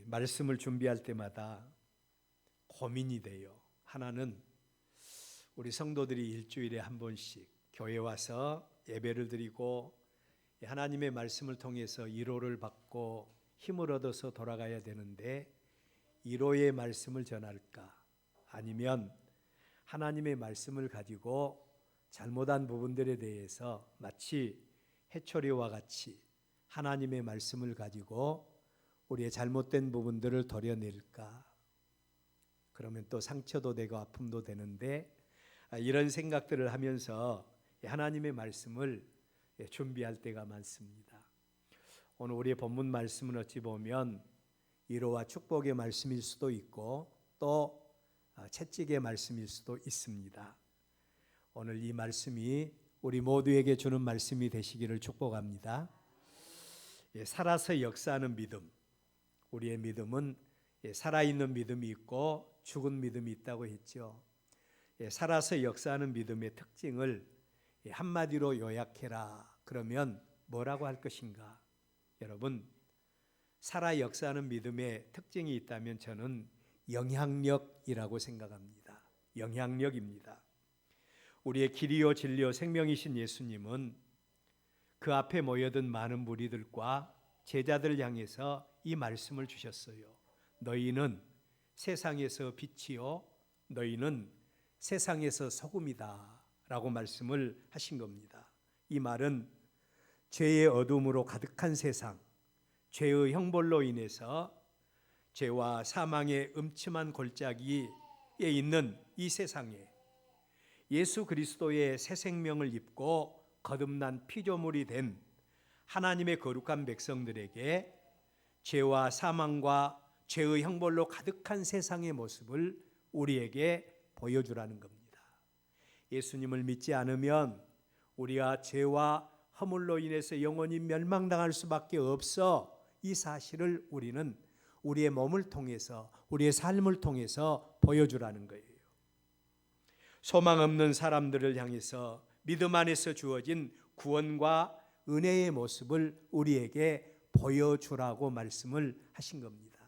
말씀을 준비할 때마다 고민이 돼요. 하나는 우리 성도들이 일주일에 한 번씩 교회 와서 예배를 드리고 하나님의 말씀을 통해서 위로를 받고 힘을 얻어서 돌아가야 되는데, 위로의 말씀을 전할까, 아니면 하나님의 말씀을 가지고 잘못한 부분들에 대해서 마치 해초리와 같이 하나님의 말씀을 가지고 우리의 잘못된 부분들을 도려낼까. 그러면 또 상처도 되고 아픔도 되는데, 이런 생각들을 하면서 하나님의 말씀을 준비할 때가 많습니다. 오늘 우리의 본문 말씀은 어찌 보면 위로와 축복의 말씀일 수도 있고 또 채찍의 말씀일 수도 있습니다. 오늘 이 말씀이 우리 모두에게 주는 말씀이 되시기를 축복합니다. 살아서 역사하는 믿음. 우리의 믿음은 살아있는 믿음이 있고 죽은 믿음이 있다고 했죠. 살아서 역사하는 믿음의 특징을 한마디로 요약해라 그러면 뭐라고 할 것인가? 여러분, 살아 역사하는 믿음의 특징이 있다면 저는 영향력이라고 생각합니다. 영향력입니다. 우리의 길이요 진리요 생명이신 예수님은 그 앞에 모여든 많은 무리들과 제자들을 향해서 이 말씀을 주셨어요. 너희는 세상에서 빛이요 너희는 세상에서 소금이다 라고 말씀을 하신 겁니다. 이 말은 죄의 어둠으로 가득한 세상, 죄의 형벌로 인해서 죄와 사망의 음침한 골짜기에 있는 이 세상에 예수 그리스도의 새 생명을 입고 거듭난 피조물이 된 하나님의 거룩한 백성들에게 죄와 사망과 죄의 형벌로 가득한 세상의 모습을 우리에게 보여주라는 겁니다. 예수님을 믿지 않으면 우리가 죄와 허물로 인해서 영원히 멸망당할 수밖에 없어. 이 사실을 우리는 우리의 몸을 통해서, 우리의 삶을 통해서 보여주라는 거예요. 소망 없는 사람들을 향해서 믿음 안에서 주어진 구원과 은혜의 모습을 우리에게 보여주라고 말씀을 하신 겁니다.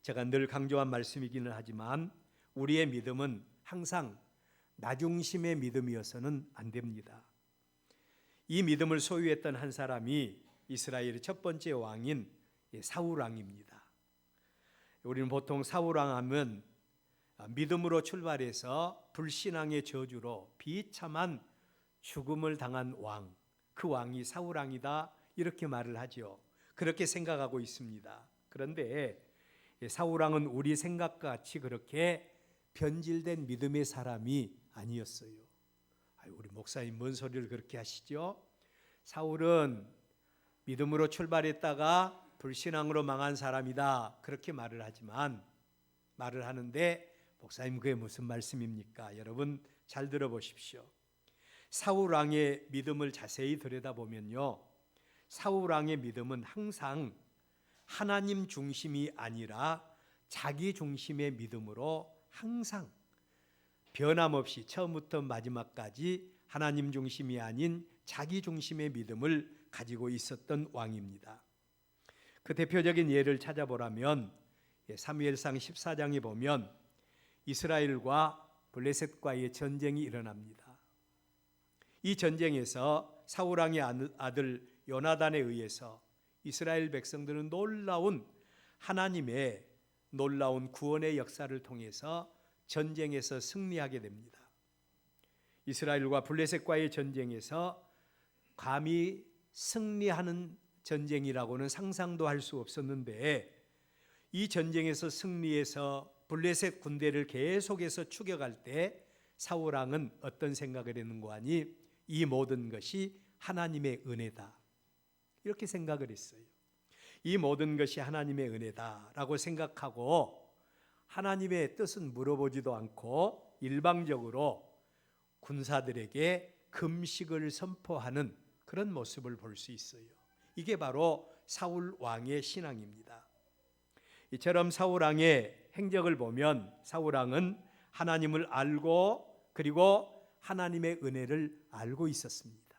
제가 늘 강조한 말씀이기는 하지만 우리의 믿음은 항상 나 중심의 믿음이어서는 안 됩니다. 이 믿음을 소유했던 한 사람이 이스라엘의 첫 번째 왕인 사울 왕입니다. 우리는 보통 사울 왕 하면 믿음으로 출발해서 불신앙의 저주로 비참한 죽음을 당한 왕, 그 왕이 사울 왕이다 이렇게 말을 하죠. 그렇게 생각하고 있습니다. 그런데 사울 왕은 우리 생각과 같이 그렇게 변질된 믿음의 사람이 아니었어요. 우리 목사님 뭔 소리를 그렇게 하시죠? 사울은 믿음으로 출발했다가 불신앙으로 망한 사람이다 그렇게 말을 하는데, 목사님 그게 무슨 말씀입니까? 여러분 잘 들어보십시오. 사울 왕의 믿음을 자세히 들여다보면요, 사울 왕의 믿음은 항상 하나님 중심이 아니라 자기 중심의 믿음으로 항상 변함없이 처음부터 마지막까지 하나님 중심이 아닌 자기 중심의 믿음을 가지고 있었던 왕입니다. 그 대표적인 예를 찾아보라면 사무엘상 14장에 보면 이스라엘과 블레셋과의 전쟁이 일어납니다. 이 전쟁에서 사울 왕의 아들 요나단에 의해서 이스라엘 백성들은 하나님의 놀라운 구원의 역사를 통해서 전쟁에서 승리하게 됩니다. 이스라엘과 블레셋과의 전쟁에서 감히 승리하는 전쟁이라고는 상상도 할 수 없었는데, 이 전쟁에서 승리해서 블레셋 군대를 계속해서 추격할 때 사울 왕은 어떤 생각을 했는고 하니, 이 모든 것이 하나님의 은혜다 이렇게 생각을 했어요. 이 모든 것이 하나님의 은혜다라고 생각하고 하나님의 뜻은 물어보지도 않고 일방적으로 군사들에게 금식을 선포하는 그런 모습을 볼 수 있어요. 이게 바로 사울 왕의 신앙입니다. 이처럼 사울 왕의 행적을 보면 사울 왕은 하나님을 알고 그리고 하나님의 은혜를 알고 있었습니다.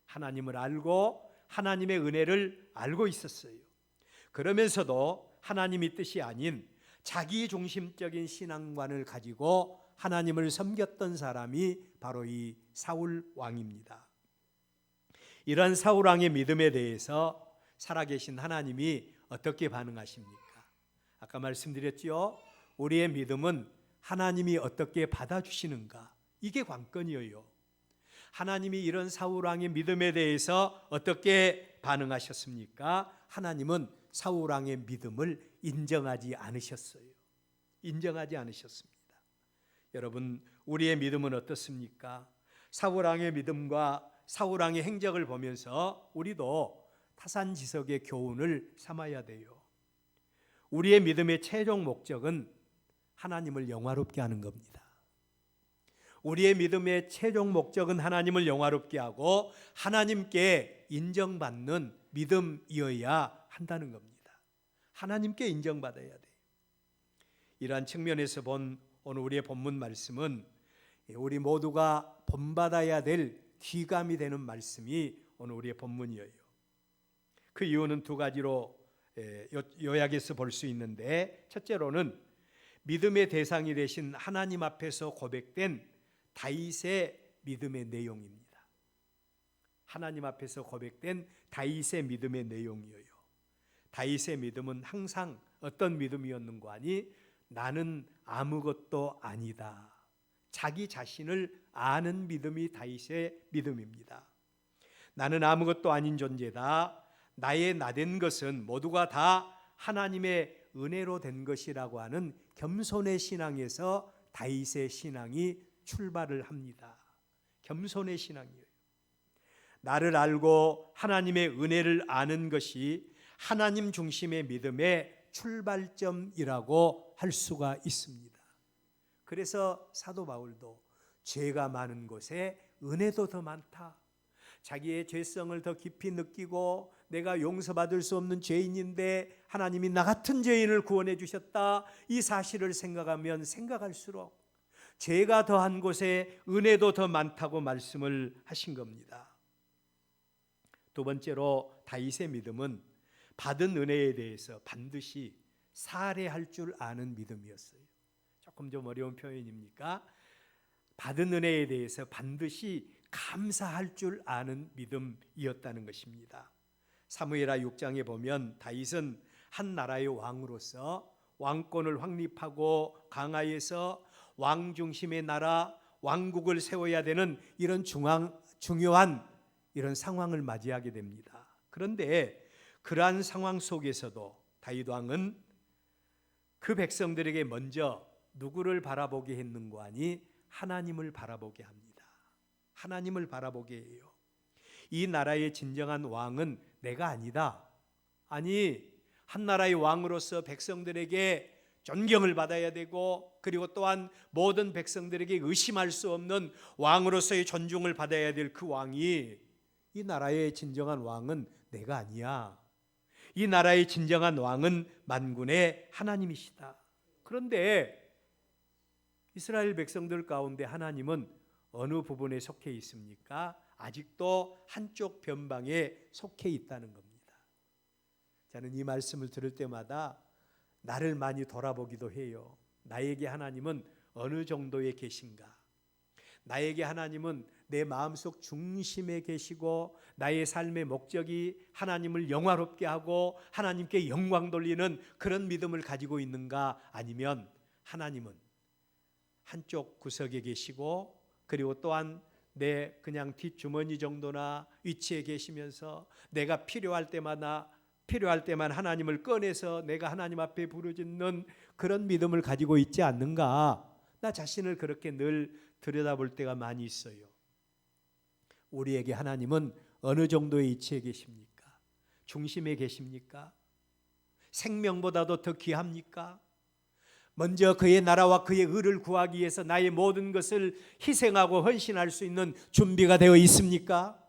하나님을 알고 하나님의 은혜를 알고 있었어요. 그러면서도 하나님의 뜻이 아닌 자기 중심적인 신앙관을 가지고 하나님을 섬겼던 사람이 바로 이 사울 왕입니다. 이런 사울 왕의 믿음에 대해서 살아계신 하나님이 어떻게 반응하십니까? 아까 말씀드렸죠. 우리의 믿음은 하나님이 어떻게 받아주시는가, 이게 관건이에요. 하나님이 이런 사울 왕의 믿음에 대해서 어떻게 반응하셨습니까? 하나님은 사울 왕의 믿음을 인정하지 않으셨어요. 인정하지 않으셨습니다. 여러분, 우리의 믿음은 어떻습니까? 사울 왕의 믿음과 사울 왕의 행적을 보면서 우리도 타산지석의 교훈을 삼아야 돼요. 우리의 믿음의 최종 목적은 하나님을 영화롭게 하는 겁니다. 우리의 믿음의 최종 목적은 하나님을 영화롭게 하고 하나님께 인정받는 믿음이어야 한다는 겁니다. 하나님께 인정받아야 돼요. 이러한 측면에서 본 오늘 우리의 본문 말씀은 우리 모두가 본받아야 될 귀감이 되는 말씀이 오늘 우리의 본문이에요. 그 이유는 두 가지로 요약해서 볼 수 있는데, 첫째로는 믿음의 대상이 되신 하나님 앞에서 고백된 다윗의 믿음의 내용입니다. 하나님 앞에서 고백된 다윗의 믿음의 내용이에요. 다윗의 믿음은 항상 어떤 믿음이었는가 하니 나는 아무것도 아니다. 자기 자신을 아는 믿음이 다윗의 믿음입니다. 나는 아무것도 아닌 존재다. 나의 나된 것은 모두가 다 하나님의 은혜로 된 것이라고 하는 겸손의 신앙에서 다윗의 신앙이 출발을 합니다. 겸손의 신앙이에요. 나를 알고 하나님의 은혜를 아는 것이 하나님 중심의 믿음의 출발점이라고 할 수가 있습니다. 그래서 사도 바울도 죄가 많은 곳에 은혜도 더 많다. 자기의 죄성을 더 깊이 느끼고 내가 용서받을 수 없는 죄인인데 하나님이 나 같은 죄인을 구원해 주셨다. 이 사실을 생각하면 생각할수록 죄가 더한 곳에 은혜도 더 많다고 말씀을 하신 겁니다. 두 번째로 다윗의 믿음은 받은 은혜에 대해서 반드시 살해할 줄 아는 믿음이었어요. 조금 좀 어려운 표현입니까? 받은 은혜에 대해서 반드시 감사할 줄 아는 믿음이었다는 것입니다. 사무엘하 6장에 보면 다윗은 한 나라의 왕으로서 왕권을 확립하고 강하여서 왕 중심의 나라, 왕국을 세워야 되는 이런 중요한 이런 상황을 맞이하게 됩니다. 그런데 그러한 상황 속에서도 다윗 왕은 그 백성들에게 먼저 누구를 바라보게 했는가 하니 하나님을 바라보게 합니다. 하나님을 바라보게 해요. 이 나라의 진정한 왕은 내가 아니다. 아니, 한 나라의 왕으로서 백성들에게 존경을 받아야 되고 그리고 또한 모든 백성들에게 의심할 수 없는 왕으로서의 존중을 받아야 될 그 왕이, 이 나라의 진정한 왕은 내가 아니야. 이 나라의 진정한 왕은 만군의 하나님이시다. 그런데 이스라엘 백성들 가운데 하나님은 어느 부분에 속해 있습니까? 아직도 한쪽 변방에 속해 있다는 겁니다. 저는 이 말씀을 들을 때마다 나를 많이 돌아보기도 해요. 나에게 하나님은 어느 정도에 계신가? 나에게 하나님은 내 마음속 중심에 계시고 나의 삶의 목적이 하나님을 영화롭게 하고 하나님께 영광 돌리는 그런 믿음을 가지고 있는가? 아니면 하나님은 한쪽 구석에 계시고 그리고 또한 내 그냥 뒷주머니 정도나 위치에 계시면서 내가 필요할 때만 하나님을 꺼내서 내가 하나님 앞에 부르짖는 그런 믿음을 가지고 있지 않는가? 나 자신을 그렇게 늘 들여다볼 때가 많이 있어요. 우리에게 하나님은 어느 정도의 위치에 계십니까? 중심에 계십니까? 생명보다도 더 귀합니까? 먼저 그의 나라와 그의 의를 구하기 위해서 나의 모든 것을 희생하고 헌신할 수 있는 준비가 되어 있습니까?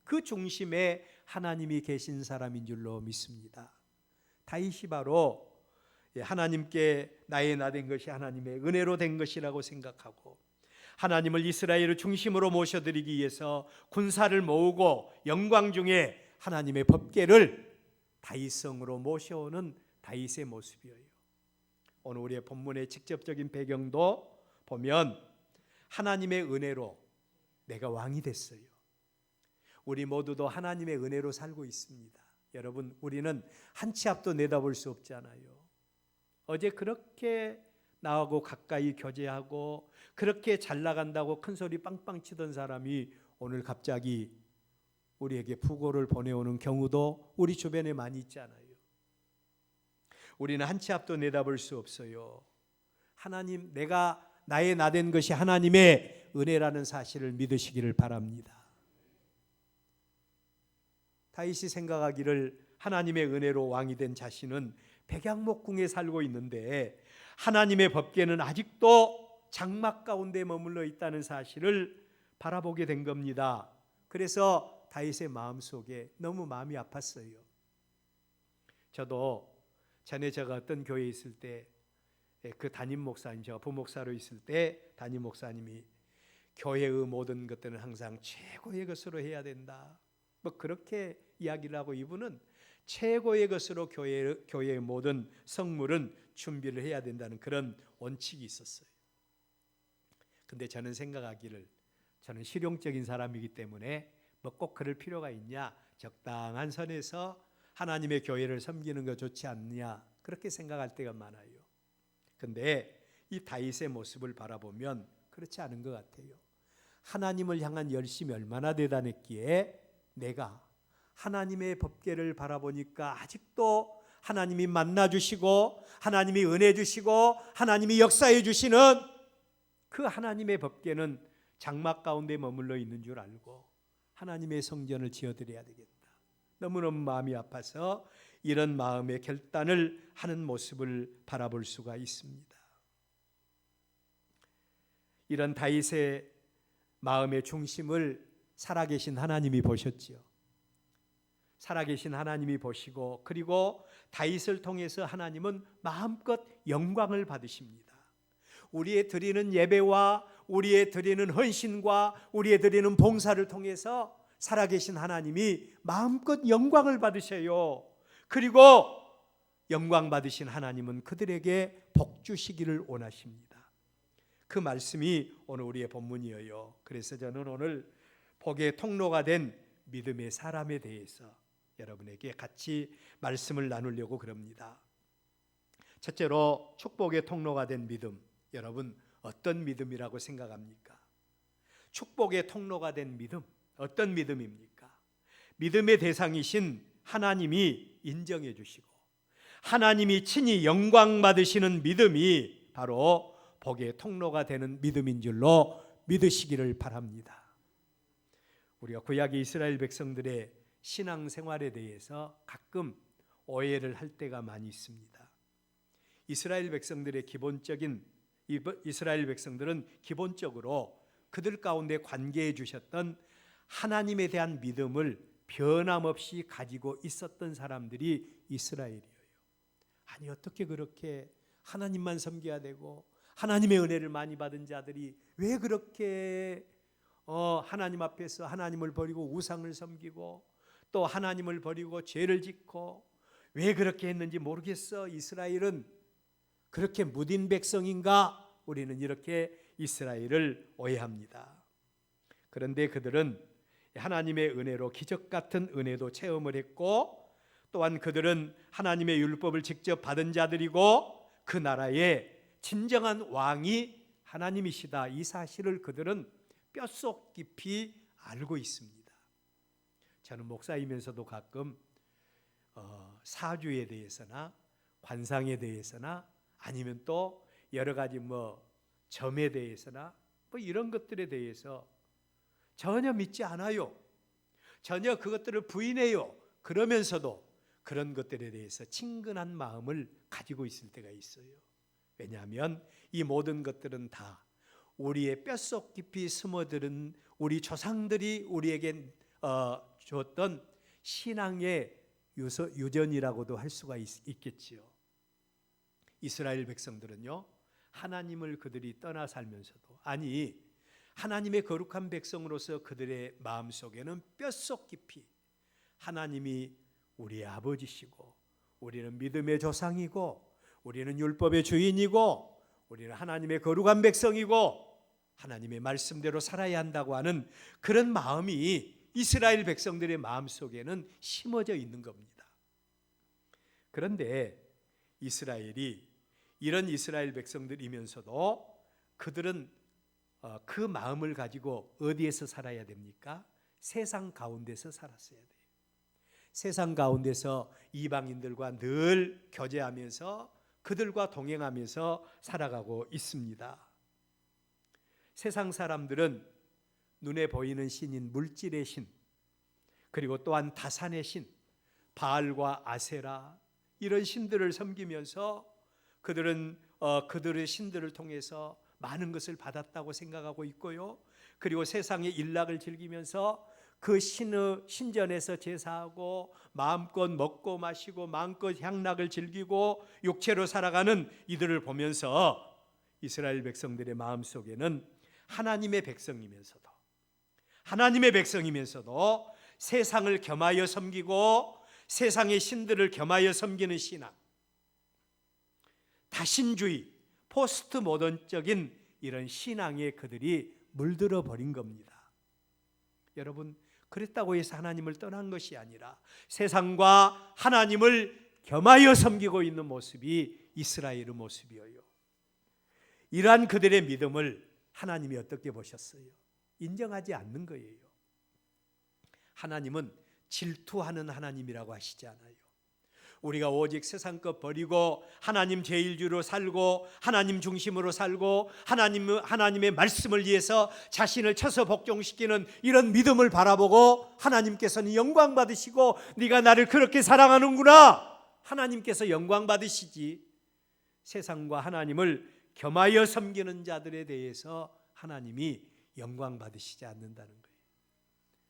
그 중심에 하나님이 계신 사람인 줄로 믿습니다. 다윗이 바로 하나님께 나의 나 된 것이 하나님의 은혜로 된 것이라고 생각하고 하나님을 이스라엘을 중심으로 모셔드리기 위해서 군사를 모으고 영광 중에 하나님의 법궤를 다윗성으로 모셔오는 다윗의 모습이에요. 오늘 우리의 본문의 직접적인 배경도 보면 하나님의 은혜로 내가 왕이 됐어요. 우리 모두도 하나님의 은혜로 살고 있습니다. 여러분, 우리는 한 치 앞도 내다볼 수 없잖아요. 어제 그렇게 나하고 가까이 교제하고 그렇게 잘 나간다고 큰 소리 빵빵 치던 사람이 오늘 갑자기 우리에게 부고를 보내오는 경우도 우리 주변에 많이 있잖아요. 우리는 한 치 앞도 내다볼 수 없어요. 하나님, 내가 나의 나된 것이 하나님의 은혜라는 사실을 믿으시기를 바랍니다. 다윗이 생각하기를 하나님의 은혜로 왕이 된 자신은 백양목궁에 살고 있는데 하나님의 법궤는 아직도 장막 가운데 머물러 있다는 사실을 바라보게 된 겁니다. 그래서 다윗의 마음속에 너무 마음이 아팠어요. 저도 전에 제가 어떤 교회에 있을 때 그 담임 목사님, 제가 부목사로 있을 때 담임 목사님이 교회의 모든 것들은 항상 최고의 것으로 해야 된다, 뭐 그렇게 이야기를 하고, 이분은 최고의 것으로 교회의 모든 성물은 준비를 해야 된다는 그런 원칙이 있었어요. 근데 저는 생각하기를, 저는 실용적인 사람이기 때문에 뭐 꼭 그럴 필요가 있냐, 적당한 선에서 하나님의 교회를 섬기는 거 좋지 않느냐, 그렇게 생각할 때가 많아요. 근데 이 다윗의 모습을 바라보면 그렇지 않은 것 같아요. 하나님을 향한 열심이 얼마나 대단했기에 내가 하나님의 법궤를 바라보니까 아직도 하나님이 만나주시고 하나님이 은혜 주시고 하나님이 역사해 주시는 그 하나님의 법궤는 장막 가운데 머물러 있는 줄 알고 하나님의 성전을 지어드려야 되겠다. 너무너무 마음이 아파서 이런 마음의 결단을 하는 모습을 바라볼 수가 있습니다. 이런 다윗의 마음의 중심을 살아계신 하나님이 보셨지요. 살아계신 하나님이 보시고, 그리고 다윗을 통해서 하나님은 마음껏 영광을 받으십니다. 우리의 드리는 예배와 우리의 드리는 헌신과 우리의 드리는 봉사를 통해서 살아계신 하나님이 마음껏 영광을 받으셔요. 그리고 영광 받으신 하나님은 그들에게 복 주시기를 원하십니다. 그 말씀이 오늘 우리의 본문이에요. 그래서 저는 오늘 복의 통로가 된 믿음의 사람에 대해서 여러분에게 같이 말씀을 나누려고 그럽니다. 첫째로, 축복의 통로가 된 믿음. 여러분, 어떤 믿음이라고 생각합니까? 축복의 통로가 된 믿음, 어떤 믿음입니까? 믿음의 대상이신 하나님이 인정해 주시고 하나님이 친히 영광 받으시는 믿음이 바로 복의 통로가 되는 믿음인 줄로 믿으시기를 바랍니다. 우리가 구약의 이스라엘 백성들의 신앙생활에 대해서 가끔 오해를 할 때가 많이 있습니다. 이스라엘 백성들은 기본적으로 그들 가운데 관계해 주셨던 하나님에 대한 믿음을 변함없이 가지고 있었던 사람들이 이스라엘이에요. 아니, 어떻게 그렇게 하나님만 섬겨야 되고 하나님의 은혜를 많이 받은 자들이 왜 그렇게 하나님 앞에서 하나님을 버리고 우상을 섬기고 또 하나님을 버리고 죄를 짓고 왜 그렇게 했는지 모르겠어. 이스라엘은 그렇게 무딘 백성인가? 우리는 이렇게 이스라엘을 오해합니다. 그런데 그들은 하나님의 은혜로 기적 같은 은혜도 체험을 했고, 또한 그들은 하나님의 율법을 직접 받은 자들이고 그 나라의 진정한 왕이 하나님이시다, 이 사실을 그들은 뼛속 깊이 알고 있습니다. 저는 목사이면서도 가끔 사주에 대해서나 관상에 대해서나 아니면 또 여러 가지 점에 대해서나 이런 것들에 대해서 전혀 믿지 않아요. 전혀 그것들을 부인해요. 그러면서도 그런 것들에 대해서 친근한 마음을 가지고 있을 때가 있어요. 왜냐하면 이 모든 것들은 다 우리의 뼛속 깊이 스며드는 우리 조상들이 우리에게 줬던 신앙의 유전이라고도 할 수가 있겠지요. 이스라엘 백성들은요, 하나님을 그들이 떠나 살면서도, 아니 하나님의 거룩한 백성으로서 그들의 마음속에는 뼛속 깊이 하나님이 우리의 아버지시고 우리는 믿음의 조상이고 우리는 율법의 주인이고 우리는 하나님의 거룩한 백성이고 하나님의 말씀대로 살아야 한다고 하는 그런 마음이 이스라엘 백성들의 마음속에는 심어져 있는 겁니다. 그런데 이스라엘이 이런 이스라엘 백성들이면서도 그들은 그 마음을 가지고 어디에서 살아야 됩니까? 세상 가운데서 살았어야 돼요. 세상 가운데서 이방인들과 늘 교제하면서 그들과 동행하면서 살아가고 있습니다. 세상 사람들은 눈에 보이는 신인 물질의 신, 그리고 또한 다산의 신, 바알과 아세라 이런 신들을 섬기면서 그들은 그들의 신들을 통해서 많은 것을 받았다고 생각하고 있고요. 그리고 세상의 일락을 즐기면서 그 신의 신전에서 제사하고 마음껏 먹고 마시고 마음껏 향락을 즐기고 육체로 살아가는 이들을 보면서 이스라엘 백성들의 마음속에는 하나님의 백성이면서도 세상을 겸하여 섬기고 세상의 신들을 겸하여 섬기는 신앙, 다신주의, 포스트 모던적인 이런 신앙에 그들이 물들어 버린 겁니다. 여러분, 그랬다고 해서 하나님을 떠난 것이 아니라 세상과 하나님을 겸하여 섬기고 있는 모습이 이스라엘의 모습이에요. 이러한 그들의 믿음을 하나님이 어떻게 보셨어요? 인정하지 않는 거예요. 하나님은 질투하는 하나님이라고 하시지 않아요. 우리가 오직 세상 것 버리고 하나님 제일주로 살고 하나님 중심으로 살고 하나님의 말씀을 위해서 자신을 쳐서 복종시키는 이런 믿음을 바라보고 하나님께서는 영광 받으시고 네가 나를 그렇게 사랑하는구나, 하나님께서 영광 받으시지, 세상과 하나님을 겸하여 섬기는 자들에 대해서 하나님이 영광 받으시지 않는다는 거예요.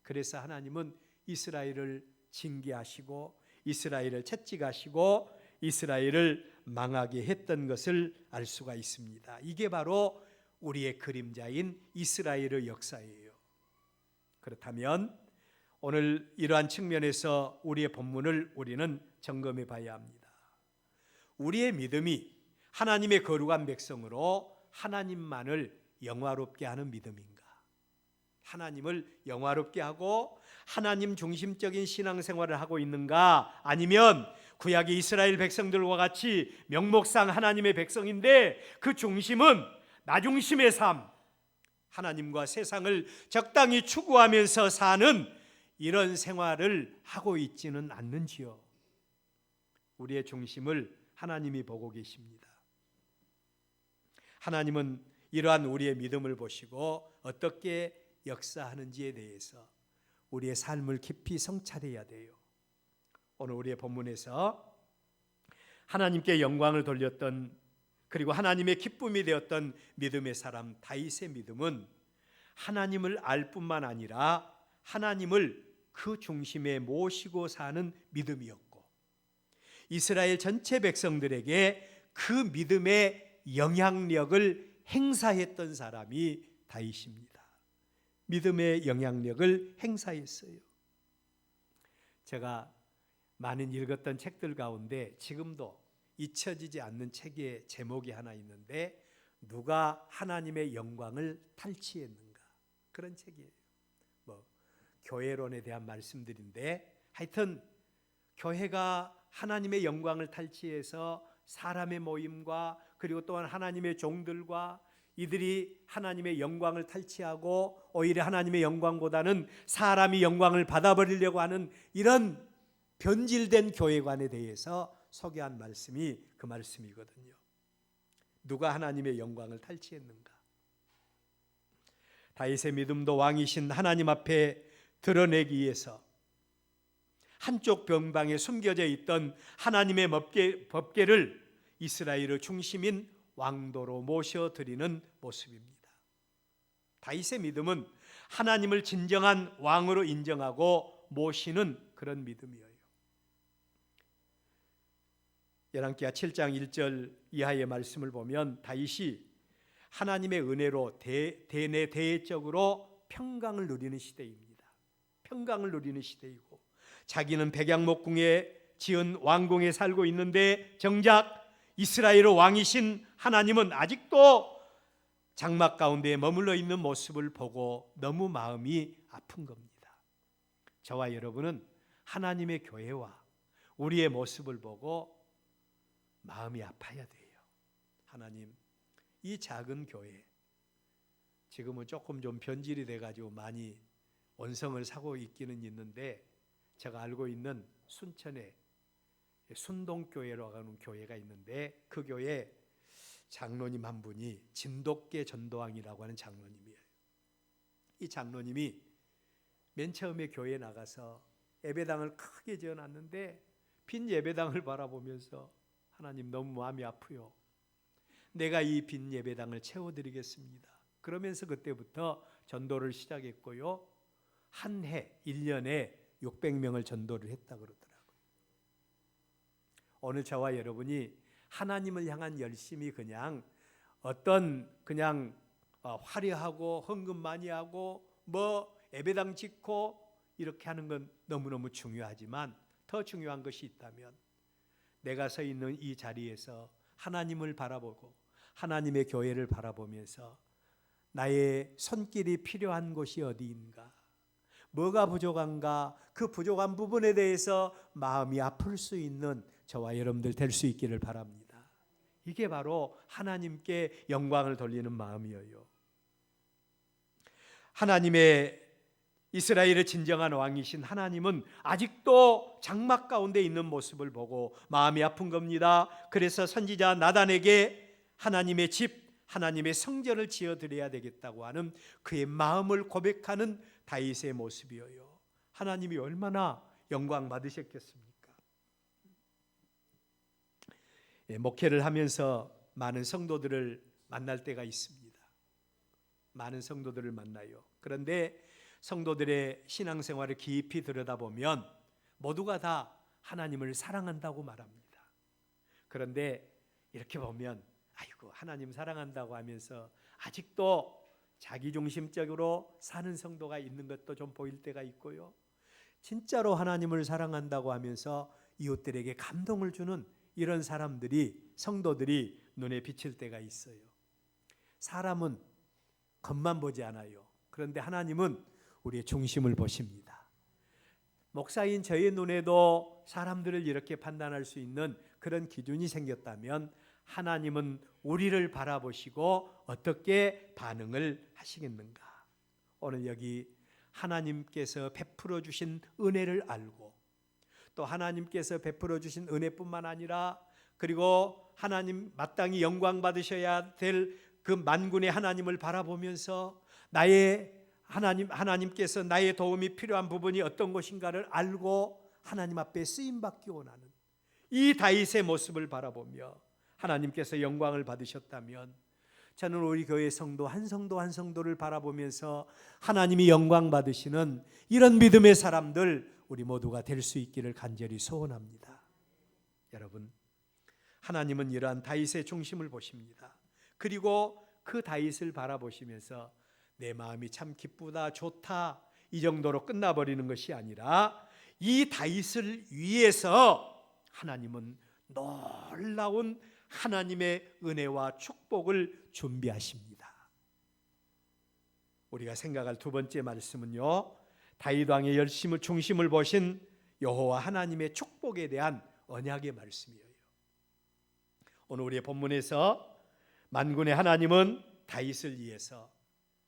그래서 하나님은 이스라엘을 징계하시고 이스라엘을 채찍하시고 이스라엘을 망하게 했던 것을 알 수가 있습니다. 이게 바로 우리의 그림자인 이스라엘의 역사예요. 그렇다면 오늘 이러한 측면에서 우리의 본문을 우리는 점검해 봐야 합니다. 우리의 믿음이 하나님의 거룩한 백성으로 하나님만을 영화롭게 하는 믿음인가? 하나님을 영화롭게 하고 하나님 중심적인 신앙생활을 하고 있는가? 아니면 구약의 이스라엘 백성들과 같이 명목상 하나님의 백성인데 그 중심은 나 중심의 삶, 하나님과 세상을 적당히 추구하면서 사는 이런 생활을 하고 있지는 않는지요? 우리의 중심을 하나님이 보고 계십니다. 하나님은 이러한 우리의 믿음을 보시고 어떻게 역사하는지에 대해서 우리의 삶을 깊이 성찰해야 돼요. 오늘 우리의 본문에서 하나님께 영광을 돌렸던, 그리고 하나님의 기쁨이 되었던 믿음의 사람 다윗의 믿음은 하나님을 알 뿐만 아니라 하나님을 그 중심에 모시고 사는 믿음이었고, 이스라엘 전체 백성들에게 그 믿음의 영향력을 행사했던 사람이 다윗입니다. 믿음의 영향력을 행사했어요. 제가 많은 읽었던 책들 가운데 지금도 잊혀지지 않는 책의 제목이 하나 있는데, 누가 하나님의 영광을 탈취했는가, 그런 책이에요. 교회론에 대한 말씀들인데, 하여튼 교회가 하나님의 영광을 탈취해서 사람의 모임과 그리고 또한 하나님의 종들과 이들이 하나님의 영광을 탈취하고 오히려 하나님의 영광보다는 사람이 영광을 받아버리려고 하는 이런 변질된 교회관에 대해서 소개한 말씀이 그 말씀이거든요. 누가 하나님의 영광을 탈취했는가? 다윗의 믿음도 왕이신 하나님 앞에 드러내기 위해서 한쪽 변방에 숨겨져 있던 하나님의 법궤를 이스라엘의 중심인 왕도로 모셔드리는 모습입니다. 다윗의 믿음은 하나님을 진정한 왕으로 인정하고 모시는 그런 믿음이에요. 열왕기하 7장 1절 이하의 말씀을 보면 다윗이 하나님의 은혜로 대내대적으로 평강을 누리는 시대입니다. 평강을 누리는 시대이고 자기는 백양목궁에 지은 왕궁에 살고 있는데 정작 이스라엘 왕이신 하나님은 아직도 장막 가운데 머물러 있는 모습을 보고 너무 마음이 아픈 겁니다. 저와 여러분은 하나님의 교회와 우리의 모습을 보고 마음이 아파야 돼요. 하나님, 이 작은 교회 지금은 조금 좀 변질이 돼가지고 많이 원성을 사고 있기는 있는데, 제가 알고 있는 순천에 순동교회로 하는 교회가 있는데 그 교회 장로님 한 분이 진돗개 전도왕이라고 하는 장로님이에요. 이 장로님이 맨 처음에 교회에 나가서 예배당을 크게 지어놨는데 빈 예배당을 바라보면서 하나님 너무 마음이 아프요. 내가 이 빈 예배당을 채워드리겠습니다. 그러면서 그때부터 전도를 시작했고요. 한 해 1년에 600명을 전도를 했다 그러더라고요. 오늘 저와 여러분이 하나님을 향한 열심이 그냥 어떤 화려하고 헌금 많이 하고 예배당 짓고 이렇게 하는 건 너무너무 중요하지만 더 중요한 것이 있다면 내가 서 있는 이 자리에서 하나님을 바라보고 하나님의 교회를 바라보면서 나의 손길이 필요한 곳이 어디인가, 뭐가 부족한가, 그 부족한 부분에 대해서 마음이 아플 수 있는 저와 여러분들 될 수 있기를 바랍니다. 이게 바로 하나님께 영광을 돌리는 마음이에요. 하나님의 이스라엘의 진정한 왕이신 하나님은 아직도 장막 가운데 있는 모습을 보고 마음이 아픈 겁니다. 그래서 선지자 나단에게 하나님의 집, 하나님의 성전을 지어드려야 되겠다고 하는 그의 마음을 고백하는 다윗의 모습이에요. 하나님이 얼마나 영광 받으셨겠습니까? 목회를 하면서 많은 성도들을 만날 때가 있습니다. 많은 성도들을 만나요. 그런데 성도들의 신앙생활을 깊이 들여다보면 모두가 다 하나님을 사랑한다고 말합니다. 그런데 이렇게 보면 아이고, 하나님 사랑한다고 하면서 아직도 자기중심적으로 사는 성도가 있는 것도 좀 보일 때가 있고요. 진짜로 하나님을 사랑한다고 하면서 이웃들에게 감동을 주는 이런 사람들이, 성도들이 눈에 비칠 때가 있어요. 사람은 겉만 보지 않아요. 그런데 하나님은 우리의 중심을 보십니다. 목사인 저의 눈에도 사람들을 이렇게 판단할 수 있는 그런 기준이 생겼다면 하나님은 우리를 바라보시고 어떻게 반응을 하시겠는가? 오늘 여기 하나님께서 베풀어 주신 은혜를 알고 또 하나님께서 베풀어 주신 은혜뿐만 아니라 그리고 하나님 마땅히 영광 받으셔야 될 그 만군의 하나님을 바라보면서 하나님께서 나의 도움이 필요한 부분이 어떤 것인가를 알고 하나님 앞에 쓰임받기 원하는 이 다윗의 모습을 바라보며 하나님께서 영광을 받으셨다면 저는 우리 교회 성도 한 성도를 바라보면서 하나님이 영광 받으시는 이런 믿음의 사람들 우리 모두가 될 수 있기를 간절히 소원합니다. 여러분, 하나님은 이러한 다윗의 중심을 보십니다. 그리고 그 다윗을 바라보시면서 내 마음이 참 기쁘다, 좋다 이 정도로 끝나버리는 것이 아니라 이 다윗을 위해서 하나님은 놀라운 하나님의 은혜와 축복을 준비하십니다. 우리가 생각할 두 번째 말씀은요, 다윗 왕의 열심을 중심을 보신 여호와 하나님의 축복에 대한 언약의 말씀이에요. 오늘 우리의 본문에서 만군의 하나님은 다윗을 위해서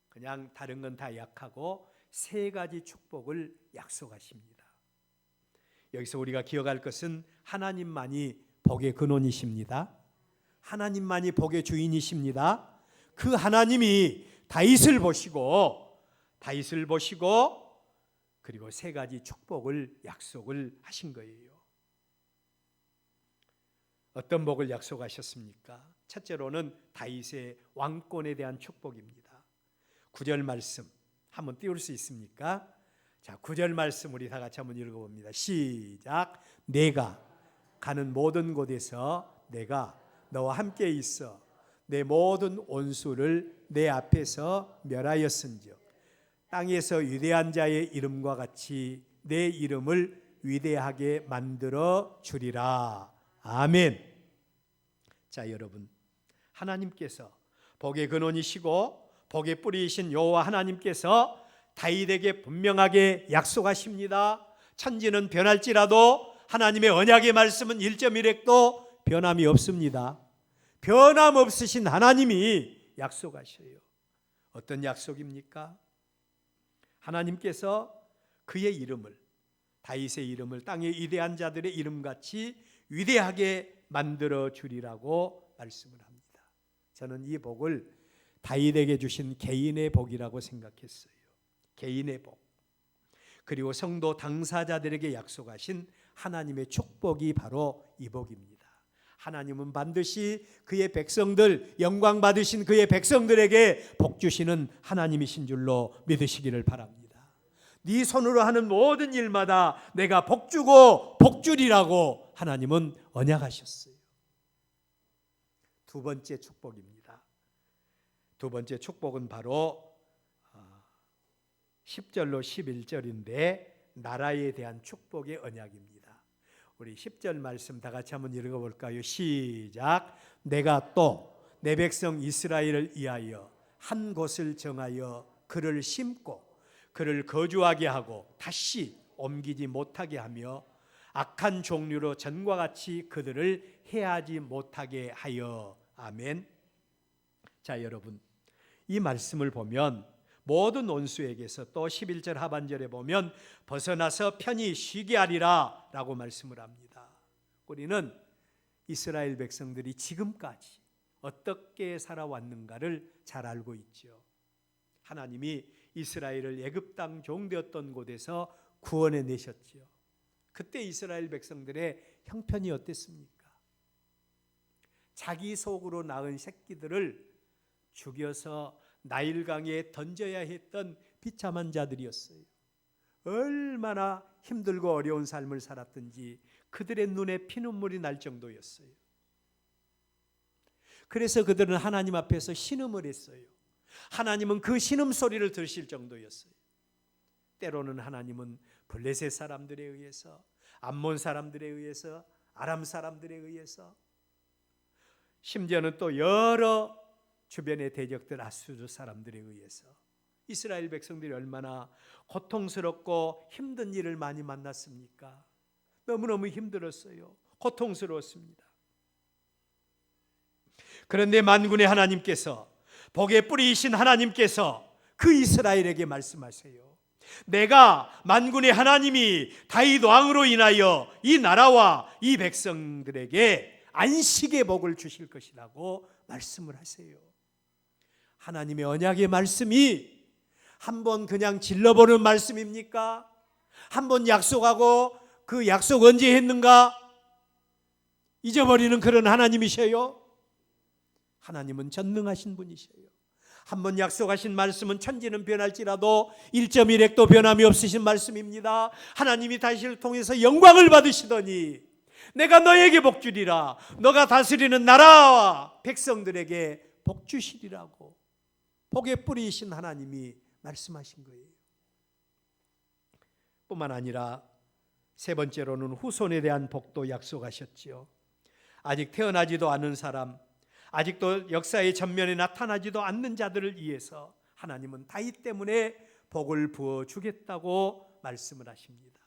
그냥 다른 건 다 약하고 세 가지 축복을 약속하십니다. 여기서 우리가 기억할 것은 하나님만이 복의 근원이십니다. 하나님만이 복의 주인이십니다. 그 하나님이 다윗을 보시고 그리고 세 가지 축복을 약속을 하신 거예요. 어떤 복을 약속하셨습니까? 첫째로는 다윗의 왕권에 대한 축복입니다. 9절 말씀 한번 띄울 수 있습니까? 자, 9절 말씀 우리 다 같이 한번 읽어봅니다. 시작. 내가 가는 모든 곳에서 내가 너와 함께 있어 내 모든 원수를 내 앞에서 멸하였은즉 땅에서 위대한 자의 이름과 같이 내 이름을 위대하게 만들어 주리라. 아멘. 자, 여러분, 하나님께서 복의 근원이시고 복의 뿌리이신 여호와 하나님께서 다윗에게 분명하게 약속하십니다. 천지는 변할지라도 하나님의 언약의 말씀은 1.1획도 변함이 없습니다. 변함없으신 하나님이 약속하셔요. 어떤 약속입니까? 하나님께서 그의 이름을, 다윗의 이름을 땅의 위대한 자들의 이름같이 위대하게 만들어 주리라고 말씀을 합니다. 저는 이 복을 다윗에게 주신 개인의 복이라고 생각했어요. 개인의 복. 그리고 성도 당사자들에게 약속하신 하나님의 축복이 바로 이 복입니다. 하나님은 반드시 그의 백성들, 영광 받으신 그의 백성들에게 복 주시는 하나님이신 줄로 믿으시기를 바랍니다. 네 손으로 하는 모든 일마다 내가 복 주고 복 주리라고 하나님은 언약하셨어요. 두 번째 축복입니다. 두 번째 축복은 바로 10절로 11절인데 나라에 대한 축복의 언약입니다. 우리 10절 말씀 다 같이 한번 읽어볼까요? 시작. 내가 또 내 백성 이스라엘을 위하여 한 곳을 정하여 그를 심고 그를 거주하게 하고 다시 옮기지 못하게 하며 악한 종류로 전과 같이 그들을 해하지 못하게 하여. 아멘. 자, 여러분, 이 말씀을 보면 모든 원수에게서 또 11절 하반절에 보면 벗어나서 편히 쉬게 하리라 라고 말씀을 합니다. 우리는 이스라엘 백성들이 지금까지 어떻게 살아왔는가를 잘 알고 있죠. 하나님이 이스라엘을 애굽 땅 종되었던 곳에서 구원해 내셨죠. 그때 이스라엘 백성들의 형편이 어땠습니까? 자기 속으로 낳은 새끼들을 죽여서 나일강에 던져야 했던 비참한 자들이었어요. 얼마나 힘들고 어려운 삶을 살았든지 그들의 눈에 피눈물이 날 정도였어요. 그래서 그들은 하나님 앞에서 신음을 했어요. 하나님은 그 신음소리를 들으실 정도였어요. 때로는 하나님은 블레셋 사람들에 의해서, 암몬 사람들에 의해서, 아람 사람들에 의해서, 심지어는 또 여러 주변의 대적들 아수르 사람들에 의해서 이스라엘 백성들이 얼마나 고통스럽고 힘든 일을 많이 만났습니까? 너무너무 힘들었어요. 고통스러웠습니다. 그런데 만군의 하나님께서, 복의 뿌리이신 하나님께서 그 이스라엘에게 말씀하세요. 내가 만군의 하나님이 다윗 왕으로 인하여 이 나라와 이 백성들에게 안식의 복을 주실 것이라고 말씀을 하세요. 하나님의 언약의 말씀이 한번 그냥 질러보는 말씀입니까? 한번 약속하고 그 약속 언제 했는가 잊어버리는 그런 하나님이셔요. 하나님은 전능하신 분이셔요. 한번 약속하신 말씀은 천지는 변할지라도 1.1획도 변함이 없으신 말씀입니다. 하나님이 다시를 통해서 영광을 받으시더니 내가 너에게 복 주리라, 너가 다스리는 나라와 백성들에게 복 주시리라고 복의 뿌리이신 하나님이 말씀하신 거예요. 뿐만 아니라 세 번째로는 후손에 대한 복도 약속하셨지요. 아직 태어나지도 않은 사람, 아직도 역사의 전면에 나타나지도 않는 자들을 위해서 하나님은 다윗 때문에 복을 부어주겠다고 말씀을 하십니다.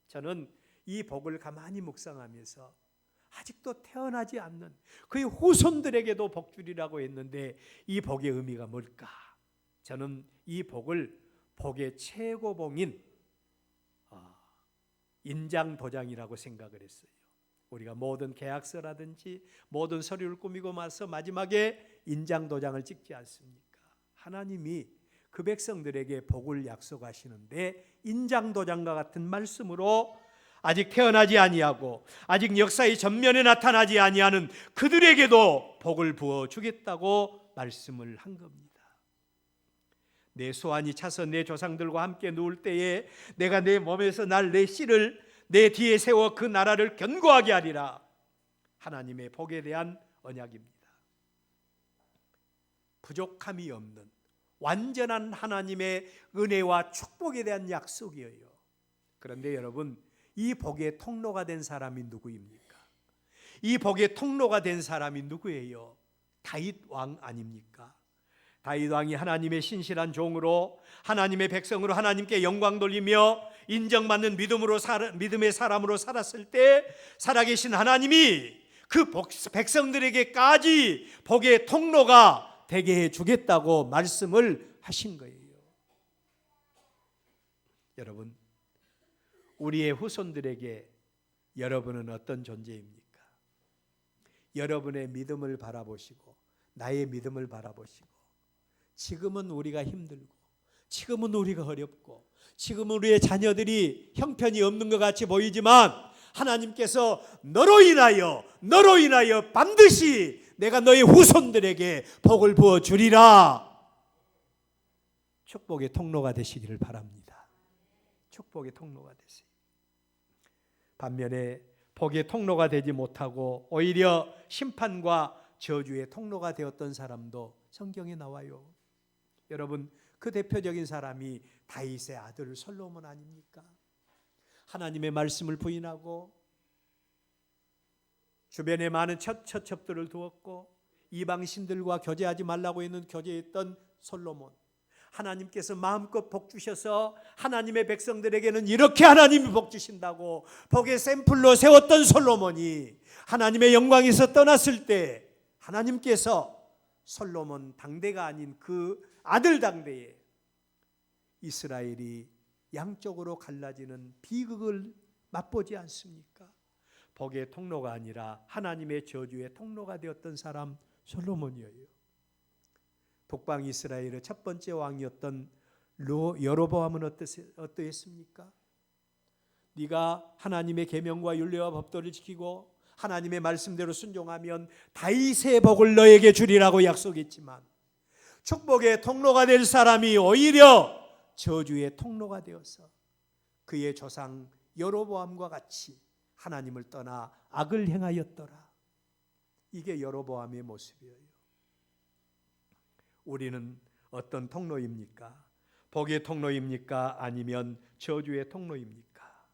저는 이 복을 가만히 묵상하면서 아직도 태어나지 않는 그의 후손들에게도 복 주리라고 했는데 이 복의 의미가 뭘까? 저는 이 복을 복의 최고봉인 인장도장이라고 생각을 했어요. 우리가 모든 계약서라든지 모든 서류를 꾸미고 나서 마지막에 인장도장을 찍지 않습니까? 하나님이 그 백성들에게 복을 약속하시는데 인장도장과 같은 말씀으로 아직 태어나지 아니하고 아직 역사의 전면에 나타나지 아니하는 그들에게도 복을 부어주겠다고 말씀을 한 겁니다. 내 소환이 차서 내 조상들과 함께 누울 때에 내가 내 몸에서 날 내 씨를 내 뒤에 세워 그 나라를 견고하게 하리라. 하나님의 복에 대한 언약입니다. 부족함이 없는 완전한 하나님의 은혜와 축복에 대한 약속이에요. 그런데 여러분, 이 복의 통로가 된 사람이 누구입니까? 이 복의 통로가 된 사람이 누구예요? 다윗 왕 아닙니까? 다윗 왕이 하나님의 신실한 종으로 하나님의 백성으로 하나님께 영광 돌리며 인정받는 믿음의 사람으로 살았을 때 살아계신 하나님이 그 백성들에게까지 복의 통로가 되게 해주겠다고 말씀을 하신 거예요. 여러분, 우리의 후손들에게 여러분은 어떤 존재입니까? 여러분의 믿음을 바라보시고 나의 믿음을 바라보시고, 지금은 우리가 힘들고 지금은 우리가 어렵고 지금은 우리의 자녀들이 형편이 없는 것 같이 보이지만 하나님께서 너로 인하여 반드시 내가 너의 후손들에게 복을 부어 주리라. 축복의 통로가 되시기를 바랍니다. 축복의 통로가 되세요. 반면에 복의 통로가 되지 못하고 오히려 심판과 저주의 통로가 되었던 사람도 성경에 나와요. 여러분, 그 대표적인 사람이 다윗의 아들 솔로몬 아닙니까? 하나님의 말씀을 부인하고 주변에 많은 처첩들을 두었고 이방신들과 교제하지 말라고 했는 교제했던 솔로몬, 하나님께서 마음껏 복 주셔서 하나님의 백성들에게는 이렇게 하나님이 복 주신다고 복의 샘플로 세웠던 솔로몬이 하나님의 영광에서 떠났을 때 하나님께서 솔로몬 당대가 아닌 그 아들 당대에 이스라엘이 양쪽으로 갈라지는 비극을 맛보지 않습니까? 복의 통로가 아니라 하나님의 저주의 통로가 되었던 사람 솔로몬이에요. 북방 이스라엘의 첫 번째 왕이었던 여로보암은 어떠했습니까? 네가 하나님의 계명과 율례와 법도를 지키고 하나님의 말씀대로 순종하면 다윗의 복을 너에게 주리라고 약속했지만 축복의 통로가 될 사람이 오히려 저주의 통로가 되어서 그의 조상 여로보암과 같이 하나님을 떠나 악을 행하였더라. 이게 여로보암의 모습이에요. 우리는 어떤 통로입니까? 복의 통로입니까? 아니면 저주의 통로입니까?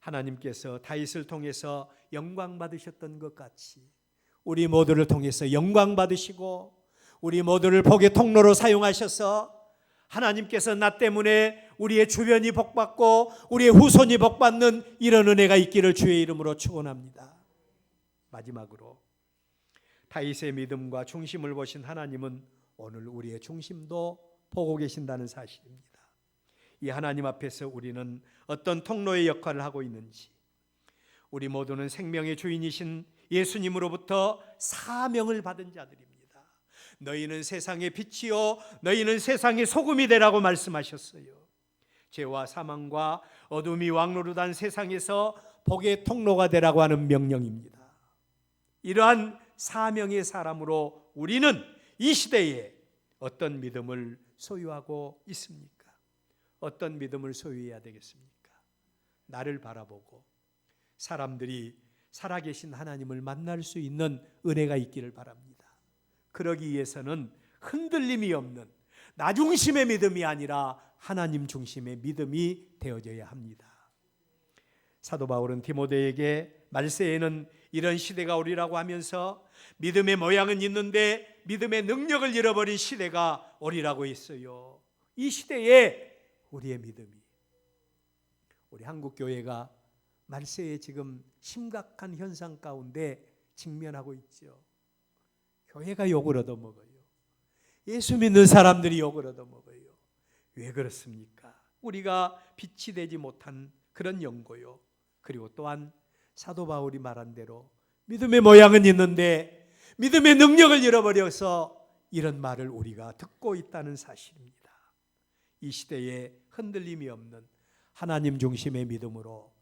하나님께서 다윗을 통해서 영광 받으셨던 것 같이 우리 모두를 통해서 영광 받으시고 우리 모두를 복의 통로로 사용하셔서 하나님께서 나 때문에 우리의 주변이 복받고 우리의 후손이 복받는 이런 은혜가 있기를 주의 이름으로 축원합니다. 마지막으로 다윗의 믿음과 중심을 보신 하나님은 오늘 우리의 중심도 보고 계신다는 사실입니다. 이 하나님 앞에서 우리는 어떤 통로의 역할을 하고 있는지, 우리 모두는 생명의 주인이신 예수님으로부터 사명을 받은 자들입니다. 너희는 세상의 빛이요 너희는 세상의 소금이 되라고 말씀하셨어요. 죄와 사망과 어둠이 왕노릇한 세상에서 복의 통로가 되라고 하는 명령입니다. 이러한 사명의 사람으로 우리는 이 시대에 어떤 믿음을 소유하고 있습니까? 어떤 믿음을 소유해야 되겠습니까? 나를 바라보고 사람들이 살아계신 하나님을 만날 수 있는 은혜가 있기를 바랍니다. 그러기 위해서는 흔들림이 없는 나 중심의 믿음이 아니라 하나님 중심의 믿음이 되어져야 합니다. 사도 바울은 디모데에게 말세에는 이런 시대가 오리라고 하면서 믿음의 모양은 있는데 믿음의 능력을 잃어버린 시대가 오리라고 했어요. 이 시대에 우리의 믿음이, 우리 한국교회가 말세에 지금 심각한 현상 가운데 직면하고 있죠. 교회가 욕을 얻어먹어요. 예수 믿는 사람들이 욕을 얻어먹어요. 왜 그렇습니까? 우리가 빛이 되지 못한 그런 연고요. 그리고 또한 사도 바울이 말한 대로 믿음의 모양은 있는데 믿음의 능력을 잃어버려서 이런 말을 우리가 듣고 있다는 사실입니다. 이 시대에 흔들림이 없는 하나님 중심의 믿음으로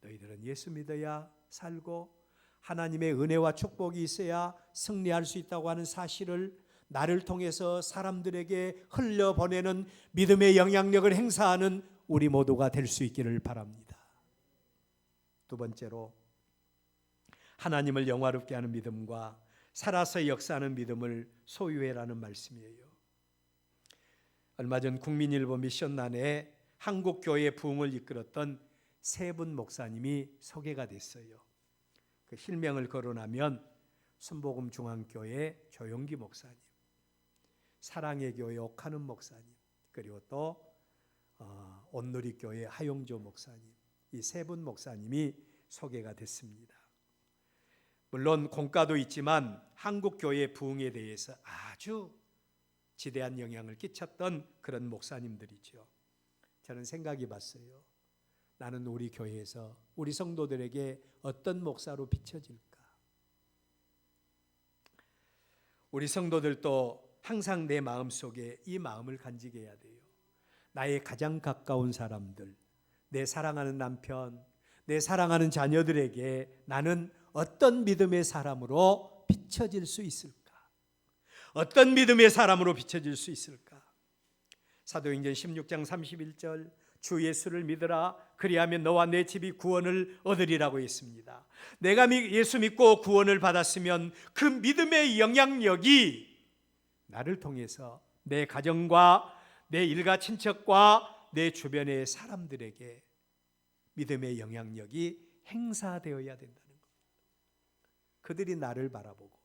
너희들은 예수 믿어야 살고 하나님의 은혜와 축복이 있어야 승리할 수 있다고 하는 사실을 나를 통해서 사람들에게 흘려보내는 믿음의 영향력을 행사하는 우리 모두가 될 수 있기를 바랍니다. 두 번째로 하나님을 영화롭게 하는 믿음과 살아서 역사하는 믿음을 소유해라는 말씀이에요. 얼마 전 국민일보 미션란에 한국교회 부흥을 이끌었던 세 분 목사님이 소개가 됐어요. 그 실명을 거론하면 순복음 중앙교회 조용기 목사님, 사랑의 교회 옥하는 목사님, 그리고 또 온누리교회 하용조 목사님, 이 세 분 목사님이 소개가 됐습니다. 물론 공과도 있지만 한국 교회 부흥에 대해서 아주 지대한 영향을 끼쳤던 그런 목사님들이죠. 저는 생각해 봤어요. 나는 우리 교회에서 우리 성도들에게 어떤 목사로 비춰질까? 우리 성도들도 항상 내 마음속에 이 마음을 간직해야 돼요. 나의 가장 가까운 사람들, 내 사랑하는 남편, 내 사랑하는 자녀들에게 나는 어떤 믿음의 사람으로 비춰질 수 있을까? 어떤 믿음의 사람으로 비춰질 수 있을까? 사도행전 16장 31절, 주 예수를 믿으라, 그리하면 너와 내 집이 구원을 얻으리라고 했습니다. 내가 예수 믿고 구원을 받았으면 그 믿음의 영향력이 나를 통해서 내 가정과 내 일가 친척과 내 주변의 사람들에게 믿음의 영향력이 행사되어야 된다는 겁니다. 그들이 나를 바라보고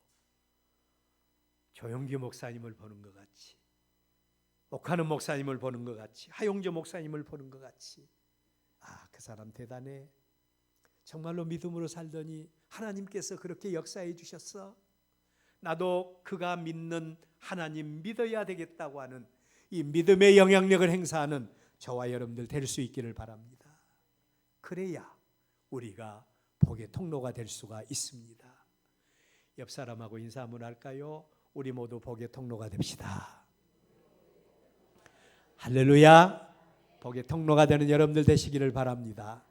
조용기 목사님을 보는 것 같이, 옥하는 목사님을 보는 것 같이, 하용조 목사님을 보는 것 같이, 그 사람 대단해, 정말로 믿음으로 살더니 하나님께서 그렇게 역사해 주셨어, 나도 그가 믿는 하나님 믿어야 되겠다고 하는 이 믿음의 영향력을 행사하는 저와 여러분들 될 수 있기를 바랍니다. 그래야 우리가 복의 통로가 될 수가 있습니다. 옆 사람하고 인사 한번 할까요? 우리 모두 복의 통로가 됩시다. 할렐루야. 복의 통로가 되는 여러분들 되시기를 바랍니다.